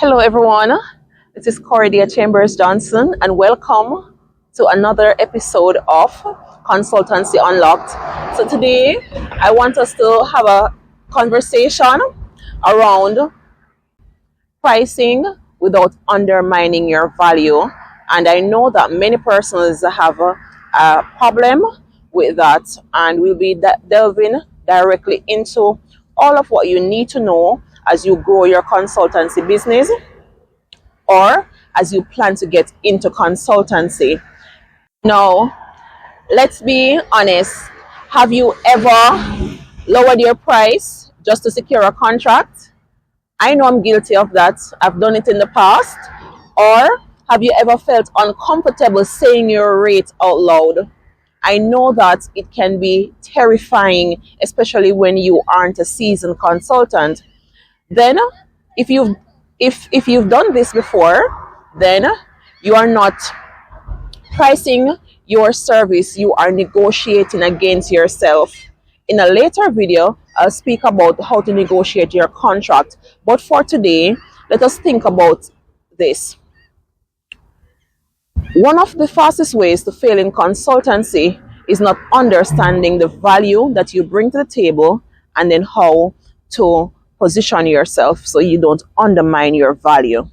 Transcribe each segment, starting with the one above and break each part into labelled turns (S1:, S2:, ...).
S1: Hello, everyone. This is Cordia Chambers Johnson, and welcome to another episode of Consultancy Unlocked. So, today I want us to have a conversation around pricing without undermining your value. And I know that many persons have a problem with that, and we'll be delving directly into all of what you need to know as you grow your consultancy business or as you plan to get into consultancy. Now, let's be honest. Have you ever lowered your price just to secure a contract? I know I'm guilty of that. I've done it in the past. Or have you ever felt uncomfortable saying your rate out loud? I know that it can be terrifying, especially when you aren't a seasoned consultant. Then, if you've if you've done this before, then you are not pricing your service, you are negotiating against yourself. In a later video, I'll speak about how to negotiate your contract. But for today, let us think about this. One of the fastest ways to fail in consultancy is not understanding the value that you bring to the table and then how to position yourself so you don't undermine your value.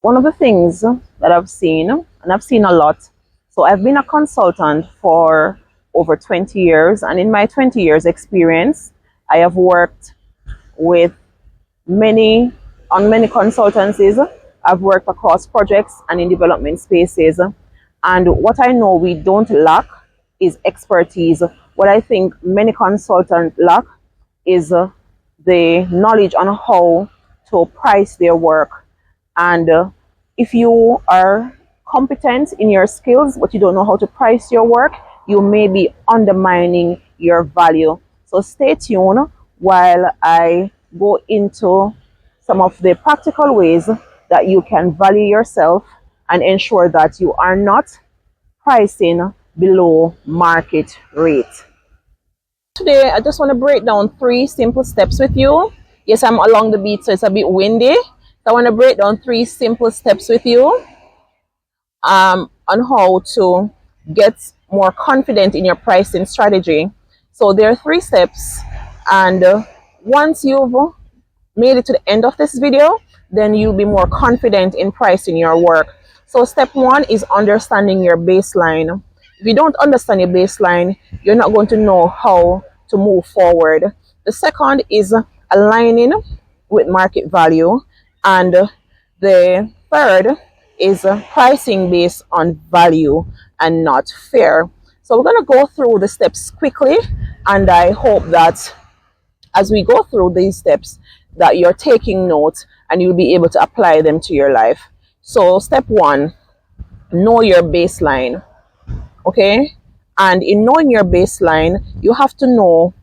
S1: One of the things that I've seen, and I've seen a lot, so I've been a consultant for over 20 years, and in my 20 years experience, I have worked with many consultancies. I've worked across projects and in development spaces. And what I know we don't lack is expertise. What I think many consultants lack is the knowledge on how to price their work. And if you are competent in your skills, but you don't know how to price your work, you may be undermining your value. So stay tuned while I go into some of the practical ways that you can value yourself and ensure that you are not pricing below market rate. Today, I just want to break down 3 simple steps with you. Yes, I'm along the beach, so it's a bit windy. So I want to break down 3 simple steps with you on how to get more confident in your pricing strategy. So there are 3 steps, and once you've made it to the end of this video, then you'll be more confident in pricing your work. So step 1 is understanding your baseline. If you don't understand your baseline, you're not going to know how to move forward. The second is aligning with market value. And the third is pricing based on value and not fear. So we're going to go through the steps quickly. And I hope that as we go through these steps, that you're taking notes and you'll be able to apply them to your life. So step 1, know your baseline. Okay, and in knowing your baseline, you have to know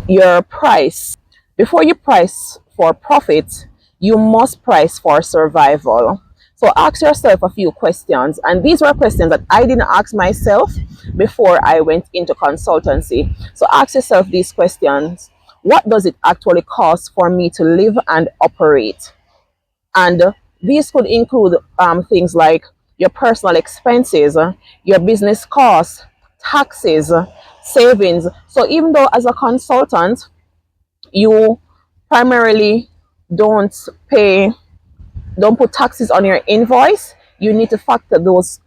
S1: your price. Before you price for profit, you must price for survival. So ask yourself a few questions, and these were questions that I didn't ask myself before I went into consultancy. So ask yourself these questions. What does it actually cost for me to live and operate? And these could include things like your personal expenses, your business costs, taxes, savings. So even though as a consultant, you primarily don't put taxes on your invoice, you need to factor those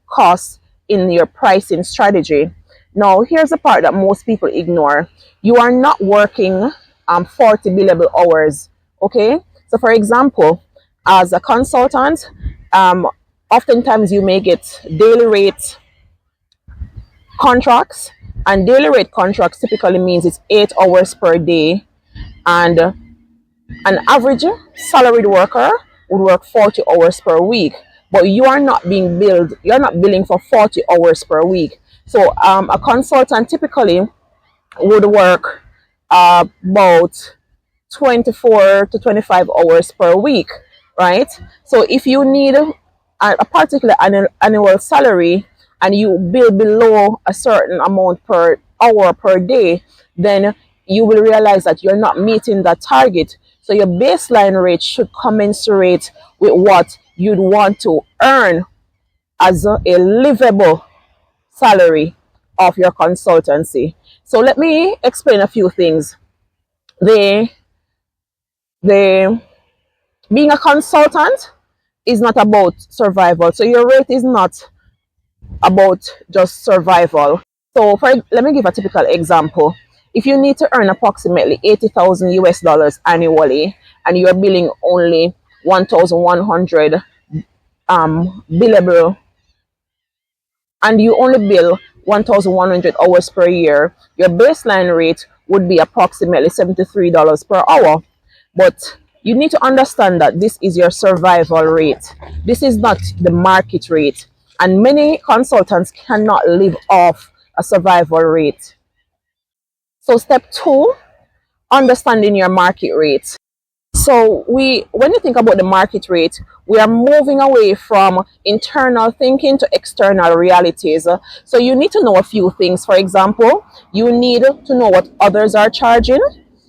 S1: costs in your pricing strategy. Now, here's the part that most people ignore. You are not working 40 billable hours, okay? So for example, as a consultant, oftentimes you may get daily rate contracts, and daily rate contracts typically means it's 8 hours per day, and an average salaried worker would work 40 hours per week, but you're not billing for 40 hours per week. So a consultant typically would work about 24 to 25 hours per week, right? So if you need a particular annual salary and you bill below a certain amount per hour per day, then you will realize that you're not meeting that target. So your baseline rate should commensurate with what you'd want to earn as a livable salary of your consultancy. So let me explain a few things. The the being a consultant is not about survival. So your rate is not about just survival. So let me give a typical example. If you need to earn approximately 80,000 US dollars annually and you're billing only 1,100 billable, and you only bill 1,100 hours per year, your baseline rate would be approximately $73 per hour. But you need to understand that this is your survival rate. This is not the market rate. And many consultants cannot live off a survival rate. So step two, understanding your market rate. So when you think about the market rate, we are moving away from internal thinking to external realities. So you need to know a few things. For example, you need to know what others are charging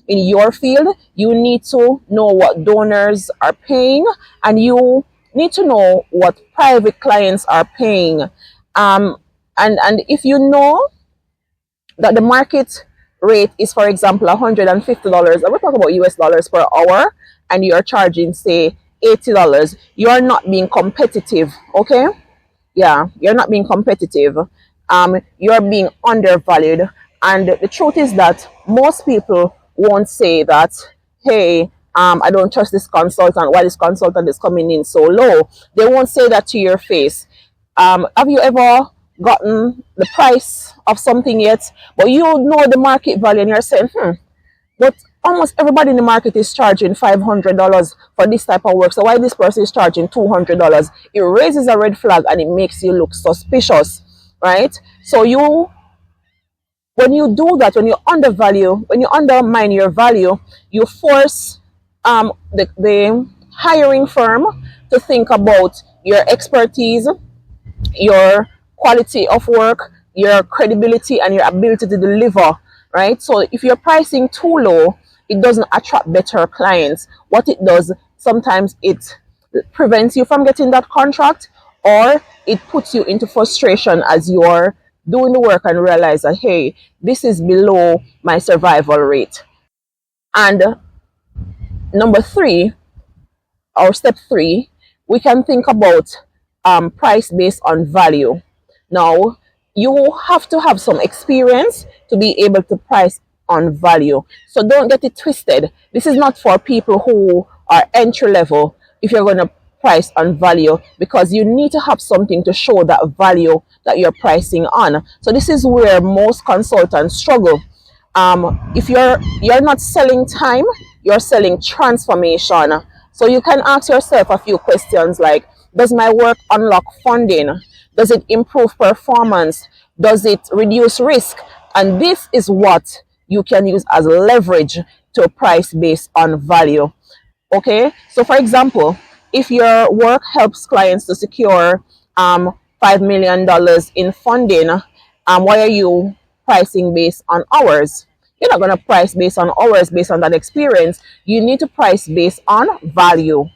S1: in your field. You need to know what donors are paying, and you need to know what private clients are paying. And if you know that the market rate is, for example, $150, and we're talking about US dollars per hour, and you're charging, say, $80, you are not being competitive, okay? Yeah, you're not being competitive. You're being undervalued. And the truth is that most people won't say that, hey, I don't trust this consultant. Why this consultant is coming in so low? They won't say that to your face. Have you ever gotten the price of something yet, but you know the market value and you're saying, but almost everybody in the market is charging $500 for this type of work. So why this person is charging $200? It raises a red flag and it makes you look suspicious, right? So when you do that, when you undermine your value, you force the hiring firm to think about your expertise, your quality of work, your credibility, and your ability to deliver, right? So if you're pricing too low, it doesn't attract better clients. What it does, sometimes it prevents you from getting that contract, or it puts you into frustration as you're doing the work and realize that, hey, this is below my survival rate. And number three, or step three, we can think about price based on value. Now, you have to have some experience to be able to price on value. So don't get it twisted. This is not for people who are entry level if you're going to price on value, because you need to have something to show that value that you're pricing on. So this is where most consultants struggle. If you're not selling time, you're selling transformation. So you can ask yourself a few questions like, does my work unlock funding? Does it improve performance? Does it reduce risk? And this is what you can use as leverage to price based on value. Okay, so for example, if your work helps clients to secure $5 million in funding, why are you pricing based on hours? You're not going to price based on hours based on that experience. You need to price based on value,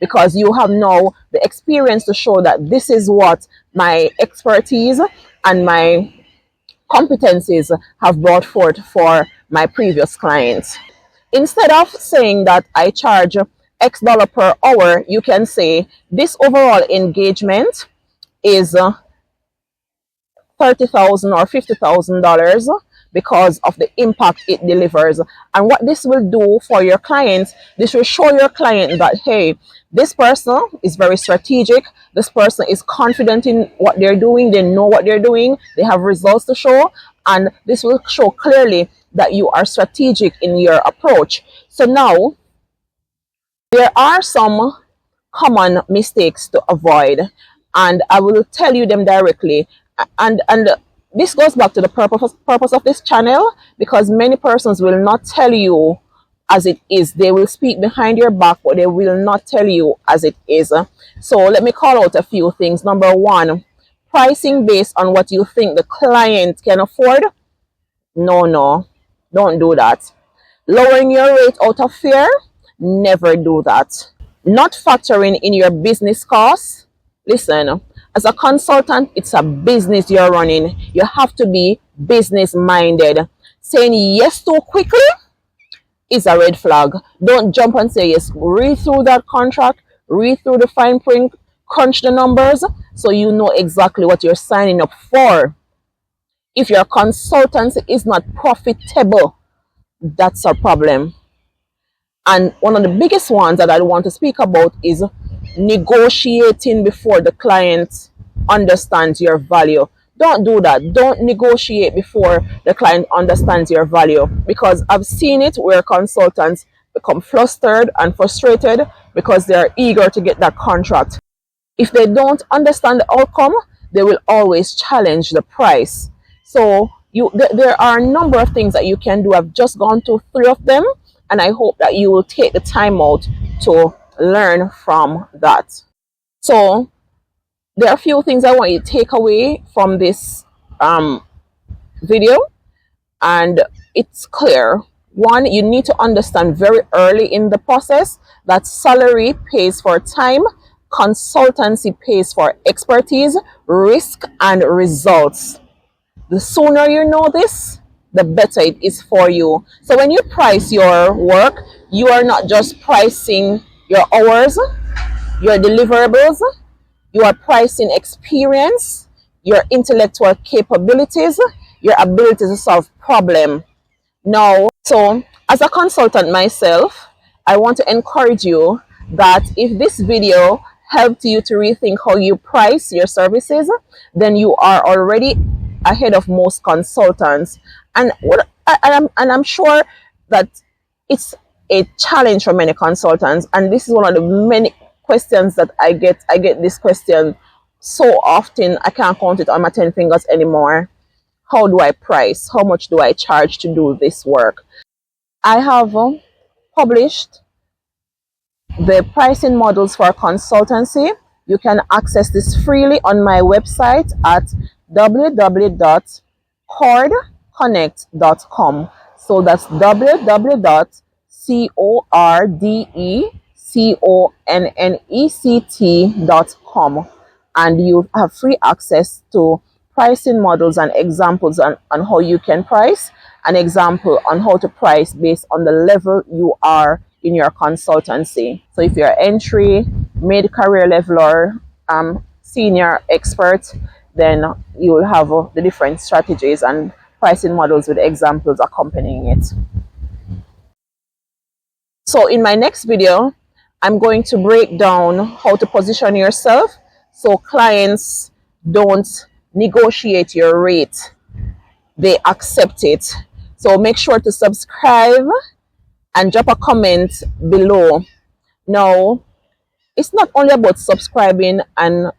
S1: because you have now the experience to show that this is what my expertise and my competencies have brought forth for my previous clients. Instead of saying that I charge X dollar per hour, you can say this overall engagement is $30,000 or $50,000 because of the impact it delivers. And what this will do for your clients, this will show your client that, hey, this person is very strategic. This person is confident in what they're doing. They know what they're doing. They have results to show. And this will show clearly that you are strategic in your approach. So now, there are some common mistakes to avoid, and I will tell you them directly. And this goes back to the purpose of this channel, because many persons will not tell you as it is. They will speak behind your back, but they will not tell you as it is. So let me call out a few things. Number one, pricing based on what you think the client can afford. No, don't do that. Lowering your rate out of fear. Never do that. Not factoring in your business costs. Listen, as a consultant, it's a business you're running. You have to be business minded. Saying yes too quickly is a red flag. Don't jump and say yes. Read through that contract, read through the fine print, crunch the numbers so you know exactly what you're signing up for. If your consultancy is not profitable, that's a problem. And one of the biggest ones that I want to speak about is negotiating before the client understands your value. Don't do that. Don't negotiate before the client understands your value, because I've seen it where consultants become flustered and frustrated because they're eager to get that contract. If they don't understand the outcome, they will always challenge the price. So there are a number of things that you can do. I've just gone through 3 of them, and I hope that you will take the time out to learn from that. So there are a few things I want you to take away from this video, and it's clear. One, you need to understand very early in the process that salary pays for time, consultancy pays for expertise, risk, and results. The sooner you know this, the better it is for you. So when you price your work, you are not just pricing your hours, your deliverables, you are pricing experience, your intellectual capabilities, your ability to solve problems. Now, so as a consultant myself, I want to encourage you that if this video helped you to rethink how you price your services, then you are already ahead of most consultants. And I'm sure that it's a challenge for many consultants, and this is one of the many questions that I get. I get this question so often I can't count it on my 10 fingers anymore. How do I price? How much do I charge to do this work? I have published the pricing models for consultancy. You can access this freely on my website at www.cordeconnect.com. So that's www.cordeconnect.com, and you have free access to pricing models and examples on how you can price, an example on how to price based on the level you are in your consultancy. So if you're entry, mid-career level, or senior expert, then you will have the different strategies and pricing models with examples accompanying it. So in my next video, I'm going to break down how to position yourself so clients don't negotiate your rate, they accept it. So make sure to subscribe and drop a comment below. Now, it's not only about subscribing and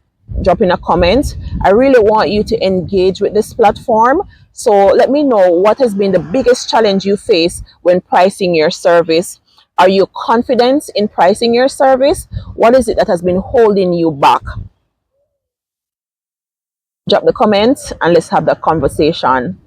S1: dropping a comment. I really want you to engage with this platform. So let me know what has been the biggest challenge you face when pricing your service. Are you confident in pricing your service? What is it that has been holding you back? Drop the comments and let's have that conversation.